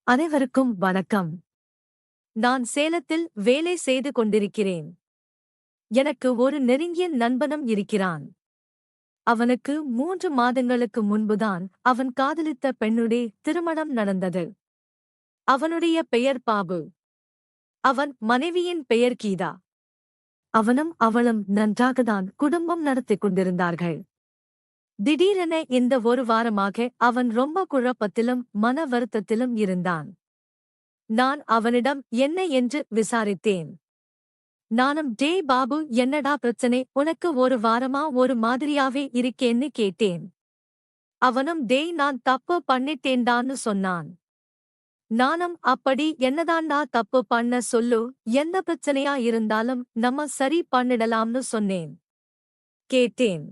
அனைவருக்கும் வணக்கம். நான் சேலத்தில் வேலை செய்து கொண்டிருக்கிறேன். எனக்கு ஒரு நெருங்கிய நண்பனும் இருக்கிறான். அவனுக்கு 3 மாதங்களுக்கு முன்புதான் அவன் காதலித்த பெண்ணுடைய திருமணம் நடந்தது. அவனுடைய பெயர் பாபு. அவன் மனைவியின் பெயர் கீதா. அவனும் அவளும் நன்றாகத்தான் குடும்பம் நடத்திக் கொண்டிருந்தார்கள். திடீரென இந்த ஒரு வாரமாக அவன் ரொம்ப குழப்பத்திலும் மன வருத்தத்திலும் இருந்தான். நான் அவனிடம் என்ன என்று விசாரித்தேன். நானும் டேய் பாபு, என்னடா பிரச்சனை, உனக்கு ஒரு வாரமா ஒரு மாதிரியாவே இருக்கேன்னு கேட்டேன். அவனும் டேய், நான் தப்பு பண்ணிட்டேன்டான்னு சொன்னான். நானும் அப்படி என்னதான்டா தப்பு பண்ண சொல்லு, எந்த பிரச்சனையா இருந்தாலும் நம்ம சரி பண்ணிடலாம்னு சொன்னேன். கேட்டேன்.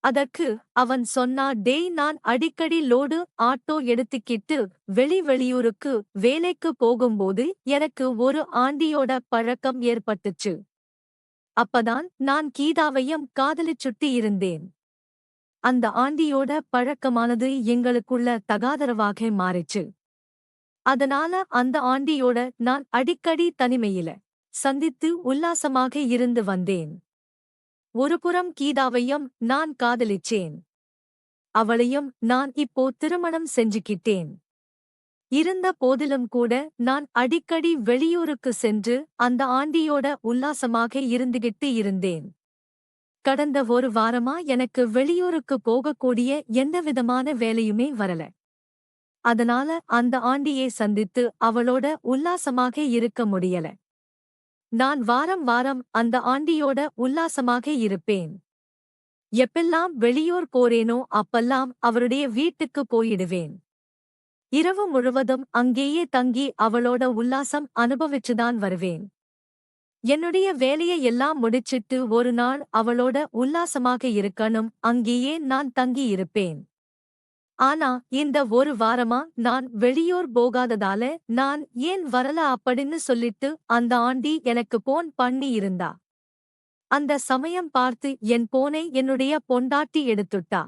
அதற்கு அவன் சொன்னா, டேய், நான் அடிக்கடி லோடு ஆட்டோ எடுத்துக்கிட்டு வெளியூருக்கு வேலைக்கு போகும்போது எனக்கு ஒரு ஆண்டியோட பழக்கம் ஏற்பட்டுச்சு. அப்பதான் நான் கீதாவையும் காதலிச்சுட்டு இருந்தேன். அந்த ஆண்டியோட பழக்கமானது எங்களுக்குள்ள தகாதரவாக மாறிச்சு. அதனால அந்த ஆண்டியோட நான் அடிக்கடி தனிமையில சந்தித்து உல்லாசமாக இருந்து வந்தேன். ஒருபுறம் கீதாவையும் நான் காதலிச்சேன். அவளையும் நான் இப்போ திருமணம் செஞ்சுக்கிட்டேன். இருந்த போதிலும் கூட நான் அடிக்கடி வெளியூருக்கு சென்று அந்த ஆண்டியோட உல்லாசமாக இருந்துகிட்டு இருந்தேன். கடந்த ஒரு வாரமா எனக்கு வெளியூருக்கு போகக்கூடிய எந்தவிதமான வேலையுமே வரல. அதனால அந்த ஆண்டியை சந்தித்து அவளோட உல்லாசமாக இருக்க முடியல. நான் வாரம் வாரம் அந்த ஆண்டியோட உல்லாசமாக இருப்பேன். எப்பெல்லாம் வெளியூர் போறேனோ அப்பெல்லாம் அவருடைய வீட்டுக்கு போயிடுவேன். இரவு முழுவதும் அங்கேயே தங்கி அவளோட உல்லாசம் அனுபவிச்சுதான் வருவேன். என்னுடைய வேலையை எல்லாம் முடிச்சிட்டு ஒரு நாள் அவளோட உல்லாசமாக இருக்கணும், அங்கேயே நான் தங்கி இருப்பேன். ஆனா இந்த ஒரு வாரமா நான் வெளியூர் போகாததால நான் ஏன் வரல அப்படின்னு சொல்லிட்டு அந்த ஆண்டி எனக்கு போன் பண்ணி இருந்தா. அந்த சமயம் பார்த்து என் போனை என்னுடைய பொண்டாட்டி எடுத்துட்டா.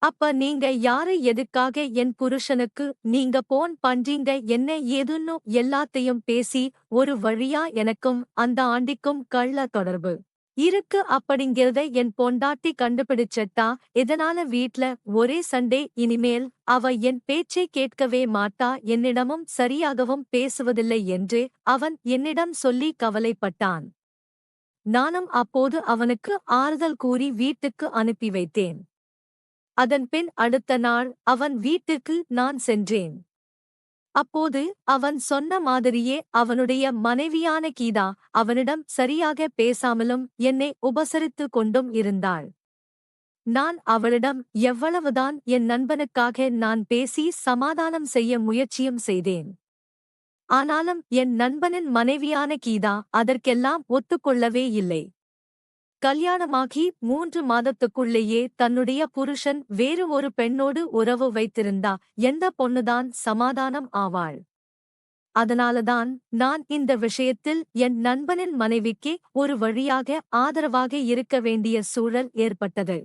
அப்ப நீங்க யாரு, எதுக்காக என் புருஷனுக்கு நீங்க போன் பண்றீங்க, என்ன ஏதுன்னு எல்லாத்தையும் பேசி ஒரு வழியா எனக்கும் அந்த ஆண்டிக்கும் கள்ள தொடர்பு இருக்கு அப்படிங்கிறத என் பொண்டாட்டி கண்டுபிடிச்சட்டா. இதனால வீட்ல ஒரே சண்டே. இனிமேல் அவ என் பேச்சை கேட்கவே மாட்டா, என்னிடமும் சரியாகவும் பேசுவதில்லை என்று அவன் என்னிடம் சொல்லி கவலைப்பட்டான். நானும் அப்போது அவனுக்கு ஆறுதல் கூறி வீட்டுக்கு அனுப்பி வைத்தேன். அதன்பின் அடுத்த நாள் அவன் வீட்டுக்கு நான் சென்றேன். அப்போது அவன் சொன்ன மாதிரியே அவனுடைய மனைவியான கீதா அவனிடம் சரியாக பேசாமலும் என்னை உபசரித்து கொண்டும் இருந்தாள். நான் அவளிடம் எவ்வளவுதான் என் நண்பனுக்காக நான் பேசி சமாதானம் செய்ய முயற்சியும் செய்தேன். ஆனாலும் என் நண்பனின் மனைவியான கீதா அதற்கெல்லாம் ஒத்துக்கொள்ளவே இல்லை. கல்யாணமாகி 3 மாதத்துக்குள்ளேயே தன்னுடைய புருஷன் வேறு ஒரு பெண்ணோடு உறவு வைத்திருந்தா எந்த பொண்ணுதான் சமாதானம் ஆவாள்? அதனாலதான் நான் இந்த விஷயத்தில் என் நண்பனின் மனைவிக்கு ஒரு வழியாக ஆதரவாக இருக்க வேண்டிய சூழல் ஏற்பட்டது.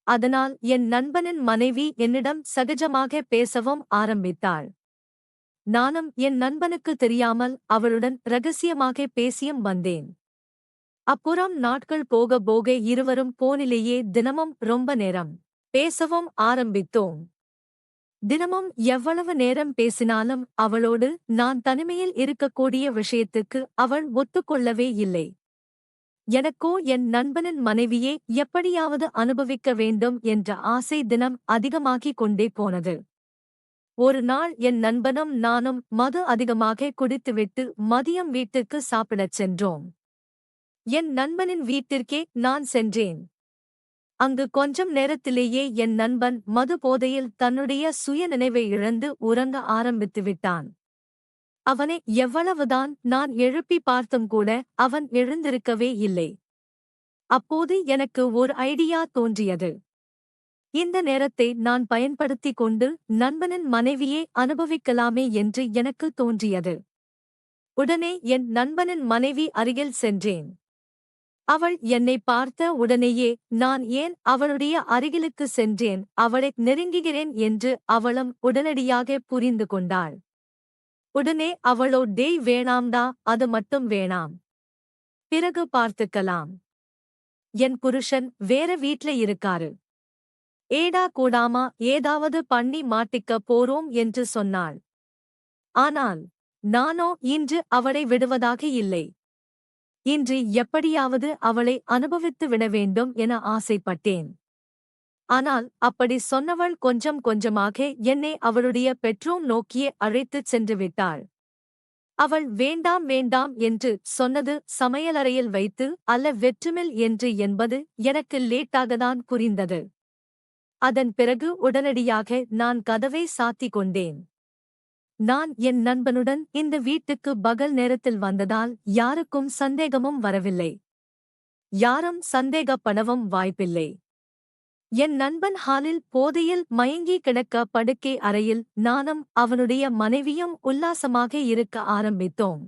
அதனால் என் நண்பனின் மனைவி என்னிடம் சகஜமாக பேசவும் ஆரம்பித்தாள். நானும் என் நண்பனுக்கு தெரியாமல் அவளுடன் ரகசியமாக பேசியும் வந்தேன். அப்புறம் நாட்கள் போக போக இருவரும் போனிலேயே தினமும் ரொம்ப நேரம் பேசவும் ஆரம்பித்தோம். தினமும் எவ்வளவு நேரம் பேசினாலும் அவளோடு நான் தனிமையில் இருக்கக்கூடிய விஷயத்துக்கு அவள் ஒத்துக்கொள்ளவே இல்லை. எனக்கோ என் நண்பனின் மனைவியை எப்படியாவது அனுபவிக்க வேண்டும் என்ற ஆசை தினம் அதிகமாகிக் கொண்டே போனது. ஒரு நாள் என் நண்பனும் நானும் மது அதிகமாக குடித்துவிட்டு மதியம் வீட்டுக்கு சாப்பிடச் சென்றோம். என் நண்பனின் வீட்டிற்கே நான் சென்றேன். அங்கு கொஞ்சம் நேரத்திலேயே என் நண்பன் மது போதையில் தன்னுடைய சுய நினைவை இழந்து உறங்க ஆரம்பித்து விட்டான். அவனை எவ்வளவுதான் நான் எழுப்பி பார்த்தும் கூட அவன் எழுந்திருக்கவே இல்லை. அப்போது எனக்கு ஒரு ஐடியா தோன்றியது. இந்த நேரத்தை நான் பயன்படுத்திக் கொண்டு நண்பனின் மனைவியை அனுபவிக்கலாமே என்று எனக்கு தோன்றியது. உடனே என் நண்பனின் மனைவி அருகில் சென்றேன். அவள் என்னை பார்த்த உடனேயே நான் ஏன் அவளுடைய அருகிலுக்கு சென்றேன், அவளை நெருங்குகிறேன் என்று அவளும் உடனடியாக புரிந்து கொண்டாள். உடனே அவளோ டேய் வேணாம்டா, அது மட்டும் வேணாம், பிறகு பார்த்துக்கலாம், என் புருஷன் வேற வீட்ல இருக்காரு, ஏடா கூடாமா ஏதாவது பண்ணி மாட்டிக்க போறோம் என்று சொன்னாள். ஆனால் நானோ இன்று அவளை விடுவதாக இல்லை. இன்று எப்படியாவது அவளை அனுபவித்து விட வேண்டும் என ஆசைப்பட்டேன். ஆனால் அப்படி சொன்னவள் கொஞ்சம் கொஞ்சமாக என்னை அவளுடைய பெட்ரூம் நோக்கியே அழைத்துச் சென்று விட்டாள். அவள் வேண்டாம் வேண்டாம் என்று சொன்னது சமையலறையில் வைத்து அல்ல வெற்றுமில் என்று என்பது எனக்கு லேட்டாகத்தான் புரிந்தது. அதன் பிறகு உடனடியாக நான் கதவை சாத்திக் கொண்டேன். நான் என் நண்பனுடன் இந்த வீட்டுக்கு பகல் நேரத்தில் வந்ததால் யாருக்கும் சந்தேகமும் வரவில்லை. யாரும் சந்தேகப்படவும் வாய்ப்பில்லை. என் நண்பன் ஹாலில் போதையில் மயங்கி கிடக்க படுக்கை அறையில் நானும் அவனுடைய மனைவியும் உல்லாசமாக இருக்க ஆரம்பித்தோம்.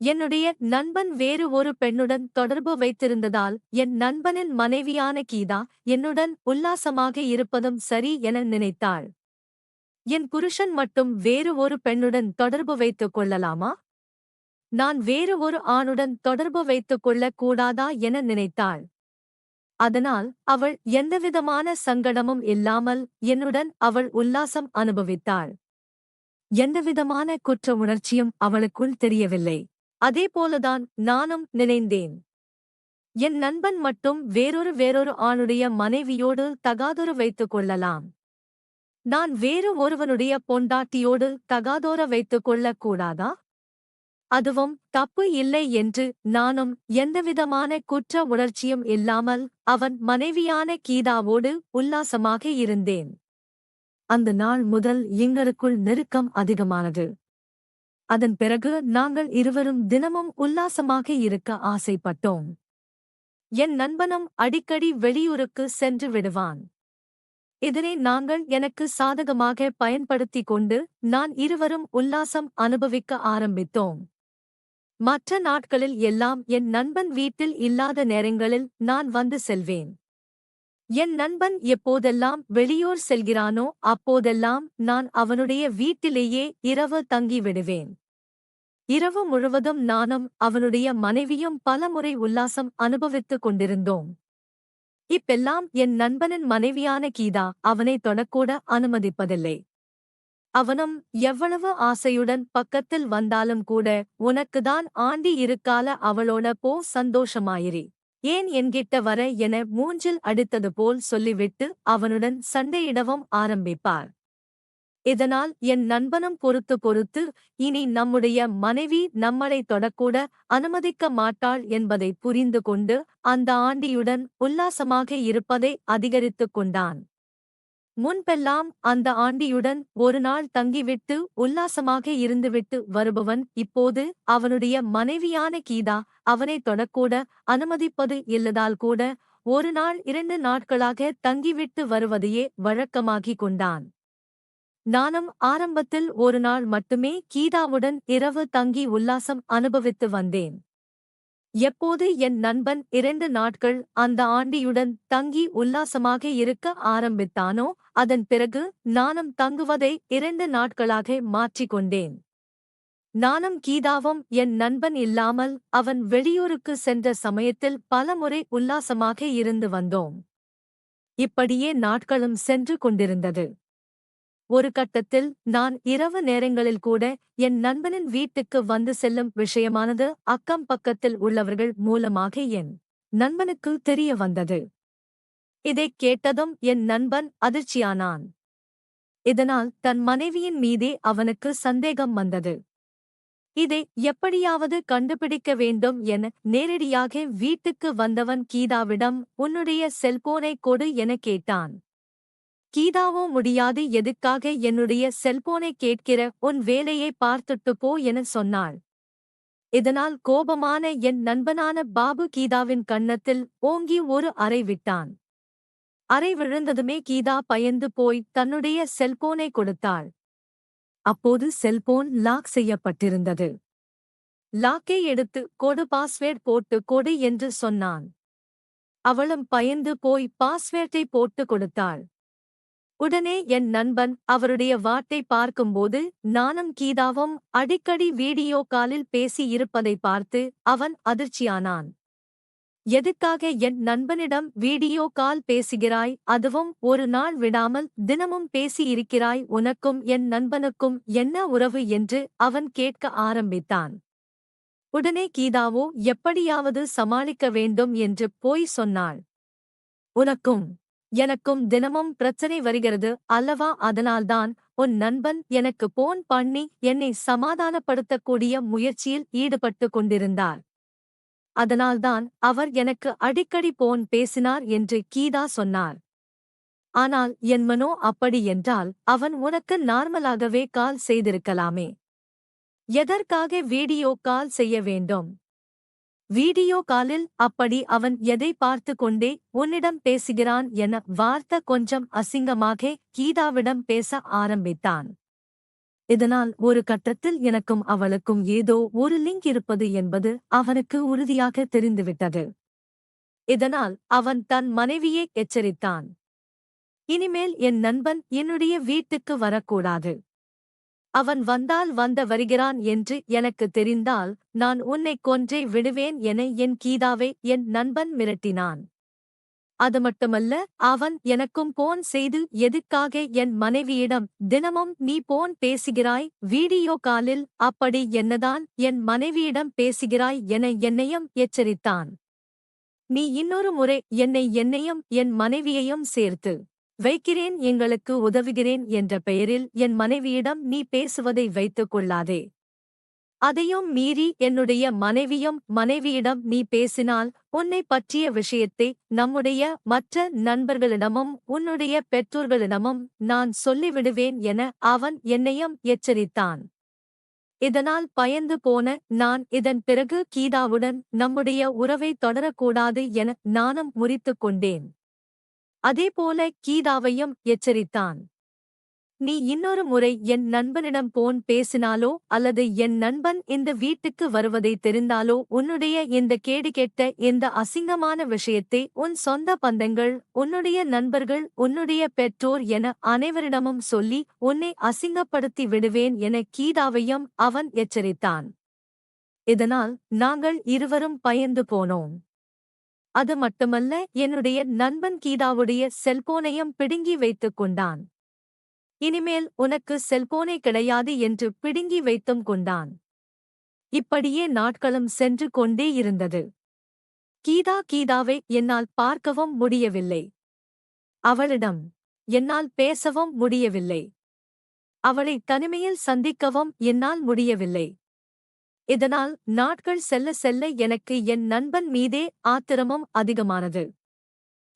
என்னுடைய நண்பன் வேறு ஒரு பெண்ணுடன் தொடர்பு வைத்திருந்ததால் என் நண்பனின் மனைவியான கீதா என்னுடன் உல்லாசமாக இருப்பதும் சரி என நினைத்தாள். என் புருஷன் மட்டும் வேறு ஒரு பெண்ணுடன் தொடர்பு வைத்துக் கொள்ளலாமா, நான் வேறு ஒரு ஆணுடன் தொடர்பு வைத்துக் கொள்ளக் கூடாதா என நினைத்தாள். அதனால் அவள் எந்தவிதமான சங்கடமும் இல்லாமல் என்னுடன் அவள் உல்லாசம் அனுபவித்தாள். எந்தவிதமான குற்ற உணர்ச்சியும் அவளுக்குள் தெரியவில்லை. அதேபோலதான் நானும் நினைந்தேன். என் நண்பன் மட்டும் வேறொரு ஆணுடைய மனைவியோடு தகாதொரு வைத்துக் கொள்ளலாம், நான் வேறு ஒருவனுடைய பொண்டாட்டியோடு தகாதோர வைத்துக் கொள்ளக் கூடாதா? அதுவும் தப்பு இல்லை என்று நானும் எந்தவிதமான குற்ற உணர்ச்சியும் இல்லாமல் அவன் மனைவியான கீதாவோடு உல்லாசமாக இருந்தேன். அந்த நாள் முதல் எங்களுக்குள் நெருக்கம் அதிகமானது. அதன் பிறகு நாங்கள் இருவரும் தினமும் உல்லாசமாக இருக்க ஆசைப்பட்டோம். என் நண்பனும் அடிக்கடி வெளியூருக்கு சென்று விடுவான். இதனை நாங்கள் எனக்கு சாதகமாக பயன்படுத்திக் கொண்டு நான் இருவரும் உல்லாசம் அனுபவிக்க ஆரம்பித்தோம். மற்ற நாட்களில் எல்லாம் என் நண்பன் வீட்டில் இல்லாத நேரங்களில் நான் வந்து செல்வேன். என் நண்பன் எப்போதெல்லாம் வெளியூர் செல்கிறானோ அப்போதெல்லாம் நான் அவனுடைய வீட்டிலேயே இரவு தங்கி விடுவேன். இரவு முழுவதும் நானும் அவனுடைய மனைவியும் பலமுறை உல்லாசம் அனுபவித்துக் கொண்டிருந்தோம். இப்பெல்லாம் என் நண்பனின் மனைவியான கீதா அவனை தொடக்கூட அனுமதிப்பதில்லை. அவனும் எவ்வளவு ஆசையுடன் பக்கத்தில் வந்தாலும் கூட உனக்குதான் ஆண்டி இருக்கால, அவளோட போ, சந்தோஷமாயிரி, ஏன் என்கிட்ட வர என மூஞ்சில் அடித்தது போல் சொல்லிவிட்டு அவனுடன் சண்டையிடவும் ஆரம்பிப்பார். இதனால் என் நண்பனும் பொறுத்து பொறுத்து இனி நம்முடைய மனைவி நம்மளை தொடக்கூட அனுமதிக்க மாட்டாள் என்பதை புரிந்து கொண்டு அந்த ஆண்டியுடன் உல்லாசமாக இருப்பதை அதிகரித்துக் கொண்டான். முன்பெல்லாம் அந்த ஆண்டியுடன் ஒரு நாள் தங்கிவிட்டு உல்லாசமாக இருந்துவிட்டு வருபவன் இப்போது அவனுடைய மனைவியான கீதா அவனை தொடக்கூட அனுமதிப்பது இல்லதால் கூட ஒரு நாள் 2 நாட்களாக தங்கிவிட்டு வருவதையே வழக்கமாகிக் கொண்டான். நானும் ஆரம்பத்தில் ஒரு நாள் மட்டுமே கீதாவுடன் இரவு தங்கி உல்லாசம் அனுபவித்து வந்தேன். எப்போது என் நண்பன் 2 நாட்கள் அந்த ஆண்டியுடன் தங்கி உல்லாசமாக இருக்க ஆரம்பித்தானோ அதன் பிறகு நானும் தங்குவதை 2 நாட்களாக மாற்றிக் கொண்டேன். நானும் கீதாவும் என் நண்பன் இல்லாமல் அவன் வெளியூருக்கு சென்ற சமயத்தில் பலமுறை உல்லாசமாக இருந்து வந்தோம். இப்படியே நாட்களும் சென்று கொண்டிருந்தது. ஒரு கட்டத்தில் நான் இரவு நேரங்களில் கூட என் நண்பனின் வீட்டுக்கு வந்து செல்லும் விஷயமானது அக்கம் பக்கத்தில் உள்ளவர்கள் மூலமாக என் நண்பனுக்கு தெரிய வந்தது. இதைக் கேட்டதும் என் நண்பன் அதிர்ச்சியானான். இதனால் தன் மனைவியின் மீதே அவனுக்கு சந்தேகம் வந்தது. இதை எப்படியாவது கண்டுபிடிக்க வேண்டும் என நேரடியாக வீட்டுக்கு வந்தவன் கீதாவிடம் உன்னுடைய செல்போனை கொடு என கேட்டான். கீதாவோ முடியாது, எதுக்காக என்னுடைய செல்போனை கேட்கிற, உன் வேலையை பார்த்துட்டு போ என சொன்னாள். இதனால் கோபமான என் நண்பனான பாபு கீதாவின் கன்னத்தில் ஓங்கி ஒரு அறை விட்டான். அறை விழுந்ததுமே கீதா பயந்து போய் தன்னுடைய செல்போனை கொடுத்தாள். அப்போது செல்போன் லாக் செய்யப்பட்டிருந்தது. லாக்கை எடுத்து கொடு, பாஸ்வேர்ட் போட்டு கொடு என்று சொன்னான். அவளும் பயந்து போய் பாஸ்வேர்டை போட்டு கொடுத்தாள். உடனே என் நண்பன் அவருடைய வாட்டை பார்க்கும்போது நானும் கீதாவும் அடிக்கடி வீடியோ காலில் பேசி இருப்பதை பார்த்து அவன் அதிர்ச்சியானான். எதுக்காக என் நண்பனிடம் வீடியோ கால் பேசுகிறாய், அதுவும் ஒரு நாள் விடாமல் தினமும் பேசி இருக்கிறாய், உனக்கும் என் நண்பனுக்கும் என்ன உறவு என்று அவன் கேட்க ஆரம்பித்தான். உடனே கீதாவோ எப்படியாவது சமாளிக்க வேண்டும் என்று போய் சொன்னாள். உனக்கும் எனக்கும் தினமும் பிரச்சனை வருகிறது அல்லவா, அதனால்தான் உன் நண்பன் எனக்கு போன் பண்ணி என்னை சமாதானப்படுத்தக்கூடிய முயற்சியில் ஈடுபட்டு கொண்டிருந்தார். அதனால்தான் அவர் எனக்கு அடிக்கடி போன் பேசினார் என்று கீதா சொன்னார். ஆனால் என் மனோ அப்படி என்றால் அவன் உனக்கு நார்மலாகவே கால் செய்திருக்கலாமே. எதற்காக வீடியோ கால் செய்ய வேண்டும்? வீடியோ காலில் அப்படி அவன் எதை பார்த்து கொண்டே உன்னிடம் பேசுகிறான் என வார்த்தை கொஞ்சம் அசிங்கமாக கீதாவிடம் பேச ஆரம்பித்தான். இதனால் ஒரு கட்டத்தில் எனக்கும் அவளுக்கும் ஏதோ ஒரு லிங்க் இருப்பது என்பது அவனுக்கு உறுதியாக தெரிந்துவிட்டது. இதனால் அவன் தன் மனைவியை எச்சரித்தான். இனிமேல் என் நண்பன் என்னுடைய வீட்டுக்கு வரக்கூடாது. அவன் வந்தால் வருகிறான் என்று எனக்கு தெரிந்தால் நான் உன்னை கொன்றே விடுவேன் என என் கீதாவை என் நண்பன் மிரட்டினான். அது மட்டுமல்ல, அவன் எனக்கும் போன் செய்து எதுக்காக என் மனைவியிடம் தினமும் நீ போன் பேசுகிறாய் வீடியோ காலில், அப்படி என்னதான் என் மனைவியிடம் பேசுகிறாய் என என்னையும் எச்சரித்தான். நீ இன்னொரு முறை என்னையும் என் மனைவியையும் சேர்த்து வைக்கிறேன், எங்களுக்கு உதவுகிறேன் என்ற பெயரில் என் மனைவியிடம் நீ பேசுவதை வைத்துக் கொள்ளாதே. அதையும் மீறி என்னுடைய மனைவியிடம் நீ பேசினால் உன்னை பற்றிய விஷயத்தை நம்முடைய மற்ற நண்பர்களிடமும் உன்னுடைய பெற்றோர்களிடமும் நான் சொல்லிவிடுவேன் என அவன் என்னையும் எச்சரித்தான். இதனால் பயந்து போன நான் இதன் பிறகு கீதாவுடன் நம்முடைய உறவை தொடரக்கூடாது என நானும் முறித்துக் கொண்டேன். அதேபோல கீதாவையும் எச்சரித்தான். நீ இன்னொரு முறை என் நண்பனிடம் போன் பேசினாலோ அல்லது என் நண்பன் இந்த வீட்டுக்கு வருவதை தெரிந்தாலோ உன்னுடைய இந்த கேடுகெட்ட இந்த அசிங்கமான விஷயத்தை உன் சொந்த பந்தங்கள், உன்னுடைய நண்பர்கள், உன்னுடைய பெற்றோர் என அனைவரிடமும் சொல்லி உன்னை அசிங்கப்படுத்தி விடுவேன் என கீதாவையும் அவன் எச்சரித்தான். இதனால் நாங்கள் இருவரும் பயந்து போனோம். அது மட்டுமல்ல, என்னுடைய நண்பன் கீதாவுடைய செல்போனையும் பிடுங்கி வைத்துக் கொண்டான். இனிமேல் உனக்கு செல்போனே கிடையாது என்று பிடுங்கி வைத்தும் கொண்டான். இப்படியே நாட்களும் சென்று கொண்டே இருந்தது. கீதாவை என்னால் பார்க்கவும் முடியவில்லை. அவளிடம் என்னால் பேசவும் முடியவில்லை. அவளை தனிமையில் சந்திக்கவும் என்னால் முடியவில்லை. இதனால் நாட்கள் செல்ல செல்ல எனக்கு என் நண்பன் மீதே ஆத்திரமும் அதிகமானது.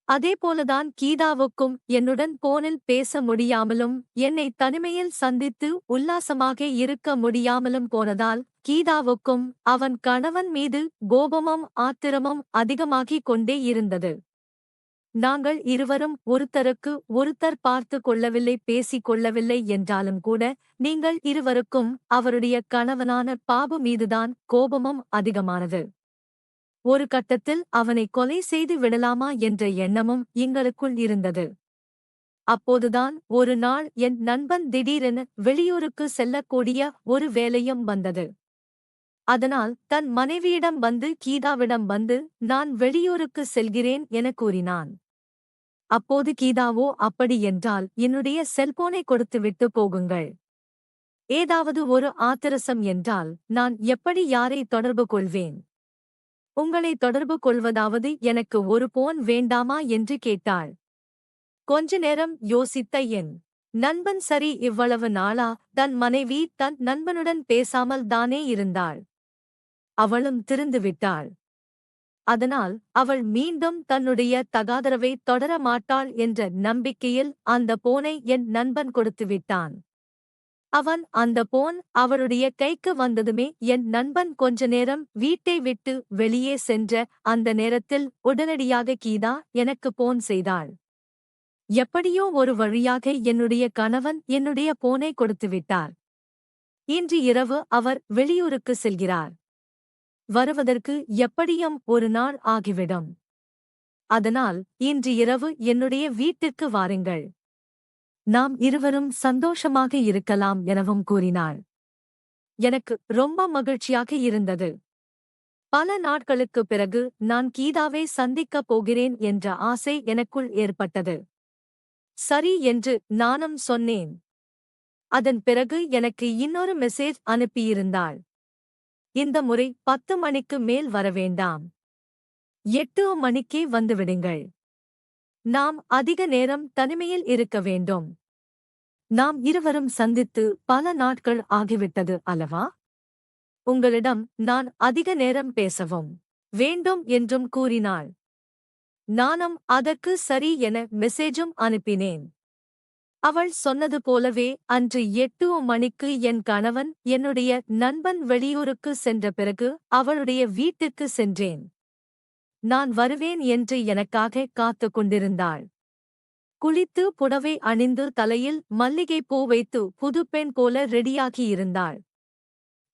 அதேபோலதான் கீதாவுக்கும் என்னுடன் போனில் பேச முடியாமலும் என்னை தனிமையில் சந்தித்து உல்லாசமாக இருக்க முடியாமலும் போனதால் கீதாவுக்கும் அவன் கணவன் மீது கோபமும் ஆத்திரமும் அதிகமாகிக் கொண்டே இருந்தது. நாங்கள் இருவரும் ஒருத்தருக்கு ஒருத்தர் பார்த்து கொள்ளவில்லை, பேசிக் கொள்ளவில்லை என்றாலும் கூட நீங்கள் இருவருக்கும் அவருடைய கணவனான பாபு மீதுதான் கோபமும் அதிகமானது. ஒரு கட்டத்தில் அவனை கொலை செய்து விடலாமா என்ற எண்ணமும் எங்களுக்குள் இருந்தது. அப்போதுதான் ஒரு நாள் என் நண்பன் திடீரென வெளியூருக்கு செல்லக்கூடிய ஒரு வேலையும் வந்தது. அதனால் தன் மனைவியிடம் வந்து கீதாவிடம் வந்து நான் வெளியூருக்கு செல்கிறேன் என கூறினான். அப்போது கீதாவோ அப்படி என்றால் என்னுடைய செல்போனை கொடுத்துவிட்டு போகுங்கள். ஏதாவது ஒரு ஆத்திரசம் என்றால் நான் எப்படி யாரை தொடர்பு கொள்வேன்? உங்களை தொடர்பு கொள்வதாவது எனக்கு ஒரு போன் வேண்டாமா என்று கேட்டாள். கொஞ்ச நேரம் யோசித்த என் நண்பன் சரி, இவ்வளவு நாளா தன் மனைவி தன் நண்பனுடன் பேசாமல் தானே இருந்தாள். அவளும் திருந்துவிட்டாள். அதனால் அவள் மீண்டும் தன்னுடைய தகாதரவை தொடர மாட்டாள் என்ற நம்பிக்கையில் அந்த போனை என் நண்பன் கொடுத்துவிட்டான். அவன் அந்த போன் அவளுடைய கைக்கு வந்ததுமே என் நண்பன் கொஞ்ச நேரம் வீட்டை விட்டு வெளியே சென்ற அந்த நேரத்தில் உடனடியாக கீதா எனக்கு போன் செய்தாள். எப்படியோ ஒரு வழியாக என்னுடைய கணவன் என்னுடைய போனை கொடுத்துவிட்டார். இன்று இரவு அவர் வெளியூருக்கு செல்கிறார். வருவதற்கு எப்படியும் ஒரு நாள் ஆகிவிடும். அதனால் இன்று இரவு என்னுடைய வீட்டிற்கு வாருங்கள். நாம் இருவரும் சந்தோஷமாக இருக்கலாம் எனவும் கூறினாள். எனக்கு ரொம்ப மகிழ்ச்சியாக இருந்தது. பல நாட்களுக்குப் பிறகு நான் கீதாவை சந்திக்கப் போகிறேன் என்ற ஆசை எனக்குள் ஏற்பட்டது. சரி என்று நானும் சொன்னேன். அதன் பிறகு எனக்கு இன்னொரு மெசேஜ் அனுப்பியிருந்தாள். இந்த முறை 10 மணிக்கு மேல் வரவேண்டாம். 8 மணிக்கே வந்துவிடுங்கள். நாம் அதிக நேரம் தனிமையில் இருக்க வேண்டும். நாம் இருவரும் சந்தித்து பல நாட்கள் ஆகிவிட்டது அல்லவா? உங்களிடம் நான் அதிக நேரம் பேசவும் வேண்டும் என்றும் கூறினாள். நானும் அதற்கு சரி என மெசேஜும் அனுப்பினேன். அவள் சொன்னது போலவே அன்று 8 மணிக்கு என் கணவன் என்னுடைய நண்பன் வெளியூருக்கு சென்ற பிறகு அவளுடைய வீட்டுக்கு சென்றேன். நான் வருவேன் என்று எனக்காக காத்துக் கொண்டிருந்தாள். குளித்து புடவை அணிந்து தலையில் மல்லிகைப்பூ வைத்து புதுப்பெண் போல ரெடியாகியிருந்தாள்.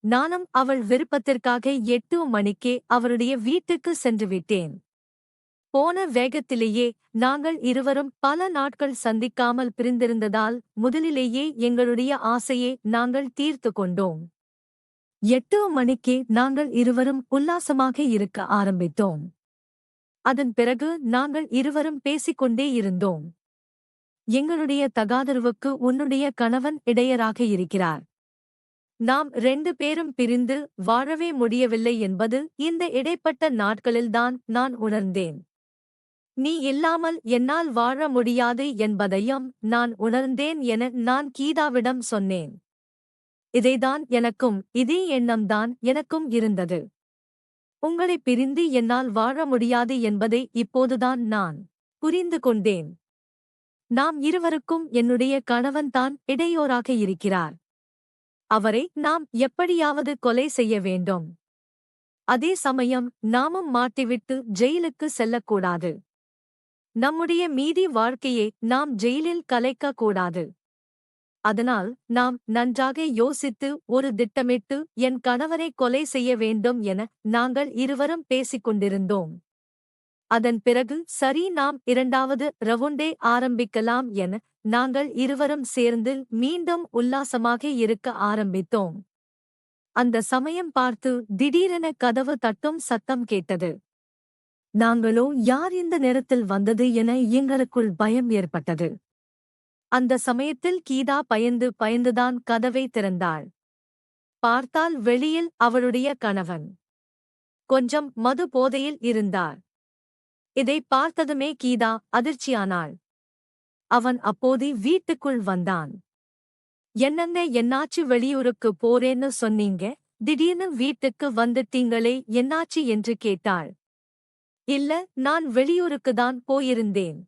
நானும் அவள் விருப்பத்திற்காக 8 மணிக்கே அவருடைய வீட்டுக்கு சென்றுவிட்டேன். போன வேகத்திலேயே நாங்கள் இருவரும் பல நாட்கள் சந்திக்காமல் பிரிந்திருந்ததால் முதலிலேயே எங்களுடைய ஆசையை நாங்கள் தீர்த்து கொண்டோம். 8 மணிக்கே நாங்கள் இருவரும் உல்லாசமாக இருக்க ஆரம்பித்தோம். அதன் பிறகு நாங்கள் இருவரும் பேசிக்கொண்டே இருந்தோம். எங்களுடைய தகாதரவுக்கு உன்னுடைய கணவன் இடையராக இருக்கிறார். நாம் 2 பேரும் பிரிந்து வாழவே முடியவில்லை என்பது இந்த இடைப்பட்ட நாட்களில்தான் நான் உணர்ந்தேன். நீ இல்லாமல் என்னால் வாழ முடியாது என்பதையும் நான் உணர்ந்தேன் என நான் கீதாவிடம் சொன்னேன். இதைதான் எனக்கும் இதே எண்ணம்தான் எனக்கும் இருந்தது. உங்களை பிரிந்து என்னால் வாழ முடியாது என்பதை இப்போதுதான் நான் புரிந்து கொண்டேன். நாம் இருவருக்கும் என்னுடைய கணவன்தான் இடையோராக இருக்கிறார். அவரை நாம் எப்படியாவது கொலை செய்ய வேண்டும். அதே சமயம் நாமும் மாட்டிவிட்டு ஜெயிலுக்கு செல்லக்கூடாது. நம்முடைய மீதி வாழ்க்கையை நாம் ஜெயிலில் கலைக்க கூடாது. அதனால் நாம் நன்றாக யோசித்து ஒரு திட்டமிட்டு என் கணவரை கொலை செய்ய வேண்டும் என நாங்கள் இருவரும் பேசிக் கொண்டிருந்தோம். அதன் பிறகு சரி நாம் 2வது ரவுண்டே ஆரம்பிக்கலாம் என நாங்கள் இருவரும் சேர்ந்து மீண்டும் உல்லாசமாக இருக்க ஆரம்பித்தோம். அந்த சமயம் பார்த்து திடீரென கதவு தட்டும் சத்தம் கேட்டது. நாங்களோ யார் இந்த நேரத்தில் வந்தது என எங்களுக்குள் பயம் ஏற்பட்டது. அந்த சமயத்தில் கீதா பயந்துதான் கதவை திறந்தாள். பார்த்தால் வெளியில் அவளுடைய கணவன் கொஞ்சம் மது போதையில் இருந்தார். இதை பார்த்ததுமே கீதா அதிர்ச்சியானாள். அவன் அப்போது வீட்டுக்குள் வந்தான். என்னங்க என்னாச்சு, வெளியூருக்கு போறேன்னு சொன்னீங்க, திடீர்னு வீட்டுக்கு வந்துட்டீங்களே, என்னாச்சு என்று கேட்டாள். இல்ல, நான் வெளியூருக்குதான் போயிருந்தேன்.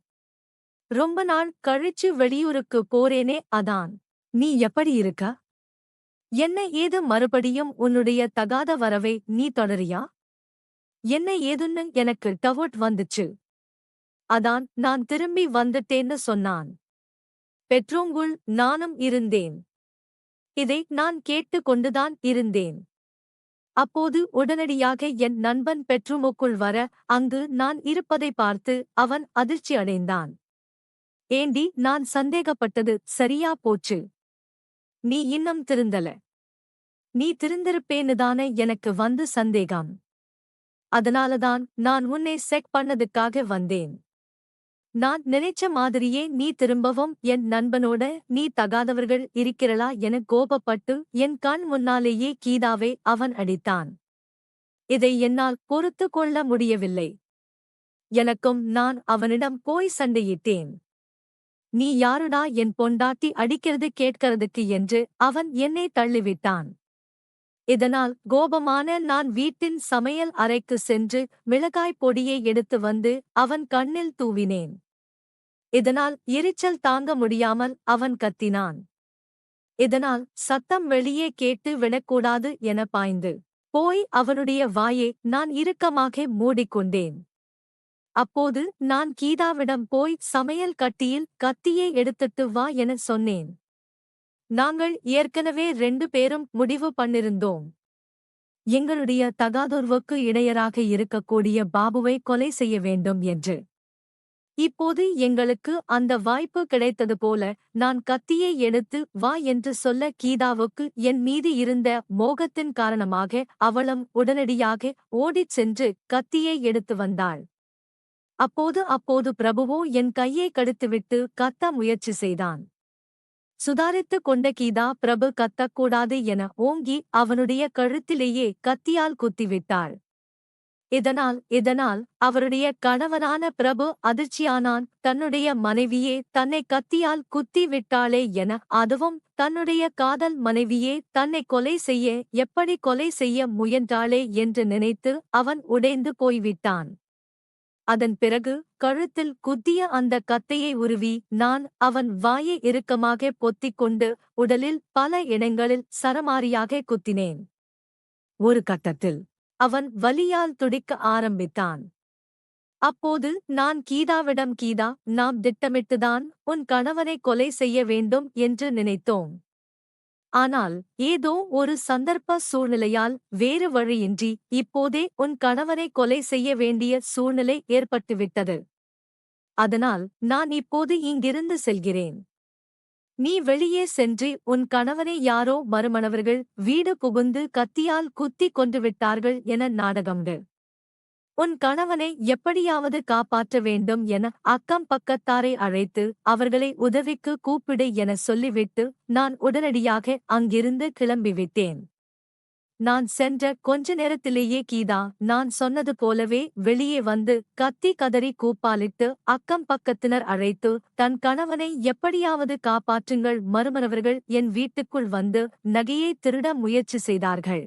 ரொம்ப நாள் கழிச்சு வெளியூருக்கு போறேனே, அதான். நீ எப்படி இருக்க? என்ன ஏது மறுபடியும் உன்னுடைய தகாத வரவை நீ தொடரியா? என்ன ஏதுன்னு எனக்கு டவுட் வந்துச்சு. அதான் நான் திரும்பி வந்துட்டேன்னு சொன்னான். பெட்ரூம்குள் நானும் இருந்தேன். இதை நான் கேட்டு கொண்டுதான் இருந்தேன். அப்போது உடனடியாக என் நண்பன் பெட்ரூமுக்குள் வர அங்கு நான் இருப்பதை பார்த்து அவன் அதிர்ச்சி அடைந்தான். ஏண்டி, நான் சந்தேகப்பட்டது சரியா போச்சு. நீ இன்னும் திருந்தல. நீ திருந்திருப்பேனுதானே எனக்கு வந்து சந்தேகம். அதனாலதான் நான் உன்னை செக் பண்ணதுக்காக வந்தேன். நான் நினைச்ச மாதிரியே நீ திரும்பவும் என் நண்பனோட நீ தகாதவர்கள் இருக்கிறளா என கோபப்பட்டு என் கண் முன்னாலேயே கீதாவை அவன் அடித்தான். இதை என்னால் பொறுத்து கொள்ள முடியவில்லை. எனக்கும் நான் அவனிடம் போய் சண்டையிட்டேன். நீ யாருடா என் பொண்டாட்டி அடிக்கிறது கேட்கிறதுக்கு என்று அவன் என்னை தள்ளிவிட்டான். இதனால் கோபமான நான் வீட்டின் சமையல் அறைக்கு சென்று மிளகாய் பொடியை எடுத்து வந்து அவன் கண்ணில் தூவினேன். இதனால் எரிச்சல் தாங்க முடியாமல் அவன் கத்தினான். இதனால் சத்தம் வெளியே கேட்டு விடக்கூடாது என பாய்ந்து போய் அவனுடைய வாயை நான் இறுக்கமாக மூடிக்கொண்டேன். அப்போது நான் கீதாவிடம் போய் சமையல் கட்டியில் கத்தியை எடுத்துட்டு வா என சொன்னேன். நாங்கள் ஏற்கனவே 2 பேரும் முடிவு பண்ணிருந்தோம். எங்களுடைய தகாதோர்வுக்கு இடையராக இருக்கக்கூடிய பாபுவை கொலை செய்ய வேண்டும் என்று. இப்போது எங்களுக்கு அந்த வாய்ப்பு கிடைத்தது போல, நான் கத்தியை எடுத்து வா என்று சொல்ல கீதாவுக்கு என் மீது இருந்த மோகத்தின் காரணமாக அவளும் உடனடியாக ஓடிச் சென்று கத்தியை எடுத்து வந்தாள். அப்போது பிரபுவோ என் கையை கடித்துவிட்டு கத்த முயற்சி செய்தான். சுதாரித்துக் கொண்ட கீதா பிரபு கத்தக்கூடாது என ஓங்கி அவனுடைய கழுத்திலேயே கத்தியால் குத்திவிட்டாள். இதனால் அவருடைய கணவனான பிரபு அதிர்ச்சியானான். தன்னுடைய மனைவியே தன்னை கத்தியால் குத்தி விட்டாளே என, அதுவும் தன்னுடைய காதல் மனைவியே தன்னை கொலை செய்ய எப்படி கொலை செய்ய முயன்றாளே என்று நினைத்து அவன் உடைந்து போய்விட்டான். அதன் பிறகு கழுத்தில் குத்திய அந்த கத்தையை உருவி நான் அவன் வாயை இறுக்கமாக பொத்திக்கொண்டு உடலில் பல இடங்களில் சரமாரியாக குத்தினேன். ஒரு கட்டத்தில் அவன் வலியால் துடிக்க ஆரம்பித்தான். அப்போது நான் கீதாவிடம், கீதா, நாம் திட்டமிட்டுதான் உன் கணவனை கொலை செய்ய வேண்டும் என்று நினைத்தோம். ஆனால் ஏதோ ஒரு சந்தர்ப்ப சூழ்நிலையால் வேறு வழியின்றி இப்போதே உன் கணவனை கொலை செய்ய வேண்டிய சூழ்நிலை ஏற்பட்டுவிட்டது. அதனால் நான் இப்போது இங்கிருந்து செல்கிறேன். நீ வெளியே சென்று உன் கணவனை யாரோ மறுமணவர்கள் வீடு புகுந்து கத்தியால் குத்தி கொன்றுவிட்டார்கள் என நாடகம்டு. உன் கணவனை எப்படியாவது காப்பாற்ற வேண்டும் என அக்கம் பக்கத்தாரை அழைத்து அவர்களை உதவிக்கு கூப்பிடு என சொல்லிவிட்டு நான் உடனடியாக அங்கிருந்து கிளம்பிவிட்டேன். நான் சென்ற கொஞ்ச நேரத்திலேயே கீதா நான் சொன்னது போலவே வெளியே வந்து கத்தி கதறி கூப்பாலிட்டு அக்கம் பக்கத்தினர் அழைத்து தன் கணவனை எப்படியாவது காப்பாற்றுங்கள், மறுமணவர்கள் என் வீட்டுக்குள் வந்து நகையை திருட முயற்சி செய்தார்கள்.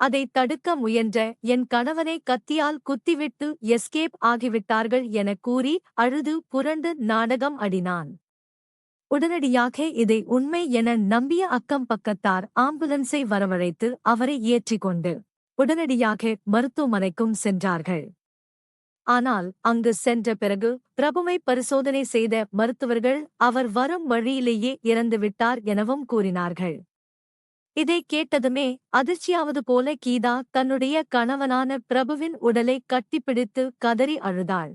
அதை தடுக்க முயன்ற என் கணவனை கத்தியால் குத்திவிட்டு எஸ்கேப் ஆகிவிட்டார்கள் என கூறி அழுது புரண்டு நாடகம் அடினான். உடனடியாக இதை உண்மை என நம்பிய அக்கம் பக்கத்தார் ஆம்புலன்ஸை வரவழைத்து அவரை ஏற்றிக்கொண்டு உடனடியாக மருத்துவமனைக்கும் சென்றார்கள். ஆனால் அங்கு சென்ற பிறகு பிரபுவை பரிசோதனை செய்த மருத்துவர்கள் அவர் வரும் வழியிலேயே இறந்துவிட்டார் எனவும் கூறினார்கள். இதை கேட்டதுமே அதிர்ச்சியாவது போல கீதா தன்னுடைய கணவனான பிரபுவின் உடலை கட்டிப்பிடித்து கதறி அழுதாள்.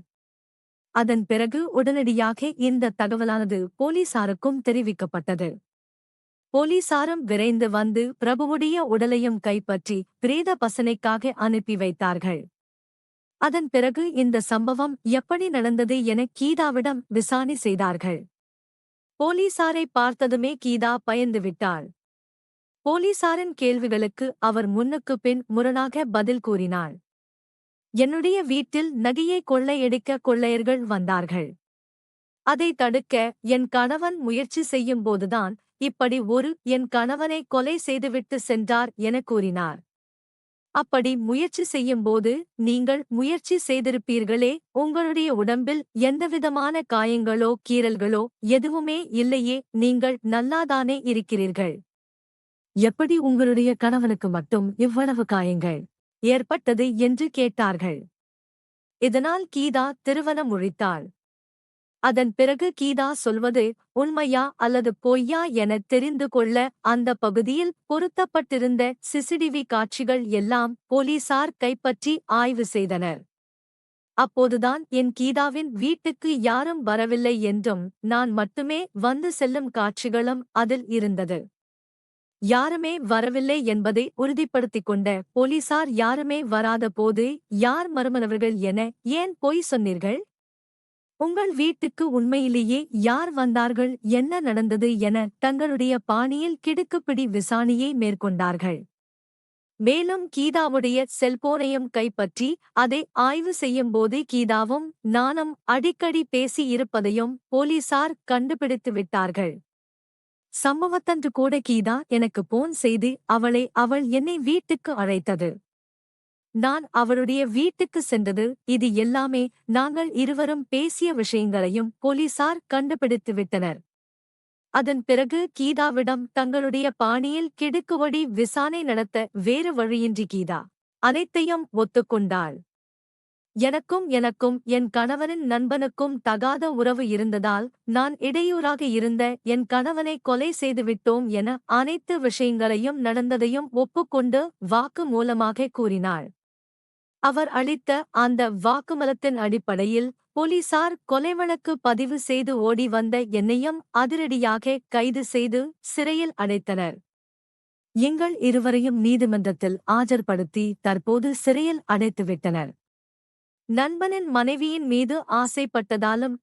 அதன் பிறகு உடனடியாக இந்த தகவலானது போலீசாருக்கும் தெரிவிக்கப்பட்டது. போலீசாரும் விரைந்து வந்து பிரபுவுடைய உடலையும் கைப்பற்றி பிரேத பசனைக்காக அனுப்பி வைத்தார்கள். அதன் பிறகு இந்த சம்பவம் எப்படி நடந்தது என கீதாவிடம் விசாரணை செய்தார்கள். போலீசாரை பார்த்ததுமே கீதா பயந்துவிட்டாள். போலீசாரின் கேள்விகளுக்கு அவர் முன்னுக்கு பின் முரணாக பதில் கூறினாள். என்னுடைய வீட்டில் நகையை கொள்ளையடிக்க கொள்ளையர்கள் வந்தார்கள். அதை தடுக்க என் கணவன் முயற்சி செய்யும்போதுதான் இப்படி என் கணவனை கொலை செய்துவிட்டு சென்றார் என கூறினார். அப்படி முயற்சி செய்யும்போது நீங்கள் முயற்சி செய்திருப்பீர்களே, உங்களுடைய உடம்பில் எந்தவிதமான காயங்களோ கீறல்களோ எதுவுமே இல்லையே, நீங்கள் நல்லாதானே இருக்கிறீர்கள். எப்படி உங்களுடைய கணவனுக்கு மட்டும் இவ்வளவு காயங்கள் ஏற்பட்டது என்று கேட்டார்கள். இதனால் கீதா திருவனம் முழித்தாள். அதன் பிறகு கீதா சொல்வது உண்மையா அல்லது பொய்யா என தெரிந்து கொள்ள அந்த பகுதியில் பொருத்தப்பட்டிருந்த சிசிடிவி காட்சிகள் எல்லாம் போலீசார் கைப்பற்றி ஆய்வு செய்தனர். அப்போதுதான் என் கீதாவின் வீட்டுக்கு யாரும் வரவில்லை என்றும் நான் மட்டுமே வந்து செல்லும் காட்சிகளும் அதில் இருந்தது. யாருமே வரவில்லை என்பதை உறுதிப்படுத்திக் கொண்ட போலீசார் யாருமே வராத போது யார் மர்மனவர்கள் என ஏன் பொய் சொன்னீர்கள்? உங்கள் வீட்டுக்கு உண்மையிலேயே யார் வந்தார்கள், என்ன நடந்தது என தங்களுடைய பாணியில் கிடுக்குப்பிடி விசாரணையை மேற்கொண்டார்கள். மேலும் கீதாவுடைய செல்போனையும் கைப்பற்றி அதை ஆய்வு செய்யும்போது கீதாவும் நானும் அடிக்கடி பேசி இருப்பதையும் போலீசார் கண்டுபிடித்து விட்டார்கள். சம்பவத்தன்று கூட கீதா எனக்கு போன் செய்து அவள் என்னை வீட்டுக்கு அழைத்தது. நான் அவளுடைய வீட்டுக்கு சென்றது. இது எல்லாமே நாங்கள் இருவரும் பேசிய விஷயங்களையும் போலீசார் கண்டுபிடித்து விட்டனர். அதன் பிறகு கீதாவிடம் தங்களுடைய பாணியில் கிடுக்குவடி விசாரணை நடத்த வேறு வழியின்றி கீதா அனைத்தையும் ஒத்துக்கொண்டாள். எனக்கும் என் கணவனின் நண்பனுக்கும் தகாத உறவு இருந்ததால் நான் இடையூறாக இருந்த என் கணவனை கொலை செய்துவிட்டோம் என அனைத்து விஷயங்களையும் நடந்ததையும் ஒப்புக்கொண்டு வாக்கு மூலமாக கூறினாள். அவர் அளித்த அந்த வாக்குமூலத்தின் அடிப்படையில் போலீசார் கொலை வழக்கு பதிவு செய்து ஓடி வந்த என்னையும் அதிரடியாக கைது செய்து சிறையில் அடைத்தனர். எங்கள் இருவரையும் நீதிமன்றத்தில் ஆஜர்படுத்தி தற்போது சிறையில் அடைத்துவிட்டனர். நண்பனின் மனைவியின் மீது ஆசைப்பட்டதாலும்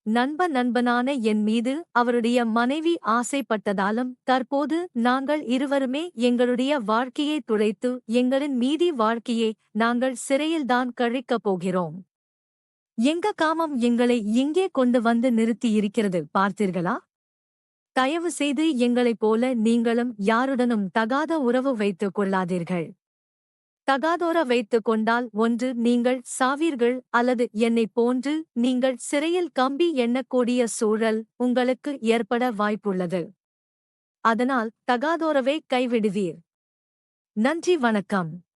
நண்பனான என் மீது அவருடைய மனைவி ஆசைப்பட்டதாலும் தற்போது நாங்கள் இருவருமே எங்களுடைய வாழ்க்கையை துடைத்து எங்களின் மீதி வாழ்க்கையை நாங்கள் சிறையில்தான் கழிக்கப் போகிறோம். எங்க காமம் எங்களை இங்கே கொண்டு வந்து நிறுத்தி இருக்கிறது பார்த்தீர்களா? தயவு செய்து எங்களைப் போல நீங்களும் யாருடனும் தகாத உறவு வைத்துக் கொள்ளாதீர்கள். தகாதோர வைத்துக் கொண்டால் ஒன்று நீங்கள் சாவீர்கள் அல்லது என்னைப் போன்று நீங்கள் சிறையில் கம்பி எண்ணக்கூடிய சூழல் உங்களுக்கு ஏற்பட வாய்ப்புள்ளது. அதனால் தகாதோரவை கைவிடுவீர். நன்றி, வணக்கம்.